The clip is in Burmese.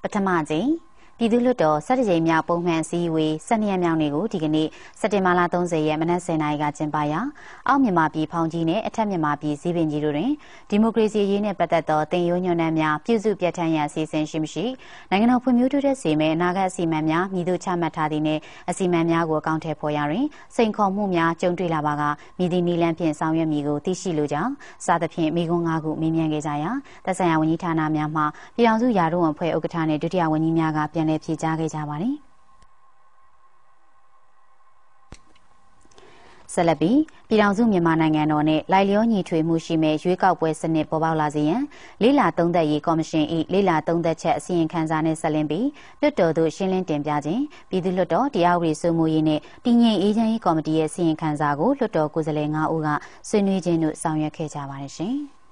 ပထမကြိမ်ပြည်သူ့လွှတ်တော်17ကြိမ်မြောက်ပုံမှန်စည်းဝေး12ရက်မြောက်နေ့ကိုဒီကနေ့စက်တင်ဘာလ30ရက်မနက်10:00နာရီကကျင်းပရာအောက်မြန်မာပြည်ဖောင်ကြီးနဲ့အထက်မြန်မာပြည်စည်းပင်ကြီးတို့တွင်ဒီမိုကရေစီရေးနှင့်ပတ်သက်သောတင်ရိုးညွှန်နှန်းများပြုစုပြဋ္ဌာန်းရန်အစီအစဉ်ရှိမရှိနိုင်ငံတော်ဖွံ့ဖြိုးတိုးတက်စေမယ့်အနာဂတ်အစီအမံများမြည်သူချမှတ်ထားသည့်နှင့်အစီအမံများကိုအကောင့်ထဲပေါ်ရာတွင်စိန်ခေါ်မှုများကြုံတွေ့လာပါကမြည်သည့်နည်းလမ်းဖြင့်ဆောင်ရွက်မည်ကိုသိရှိလိုကြောင်းစသဖြင့်မိကွန်း5ခုမေးမြန်းခဲ့ကြရာသက်ဆိုင်ရာဝန်ကြီးဌာနများမှပြည်ထောင်စုရာထူးဝန်ဖွဲ့ဥက္ကဋ္ဌနှင့်ဒုတိယဝန်ကြီးများကပြန်လည်ဖြေကြားခဲ့ကြပါတယ်ဆက်လက်ပြီးပြည်ထောင်စုမြန်မာနိုင်ငံတော်နဲ့လိုက်လျောညီထွေမှုရှိမဲ့ရွေးကောက်ပွဲစနစ်ပေါ်ပေါက်လာစေရန်လေးလာသုံးသက်ရေးကော်မရှင်၏လေးလာသုံးသက်ချက်အစီရင်ခံစာနဲ့ဆက်လင်းပြီးလွှတ်တော်သို့ရှင်းလင်းတင်ပြခြင်းပြည်သူ့လွှတ်တော်တရားဥပဒေစိုးမိုးရေးနဲ့တည်ငြိမ်အေးချမ်းရေးကော်မတီရဲ့အစီရင်ခံစာကိုလွှတ်တော်ကိုယ်စားလှယ်9ဦးကဆွေးနွေးခြင်းတို့ဆောင်ရွက်ခဲ့ကြပါတယ်ရှင်။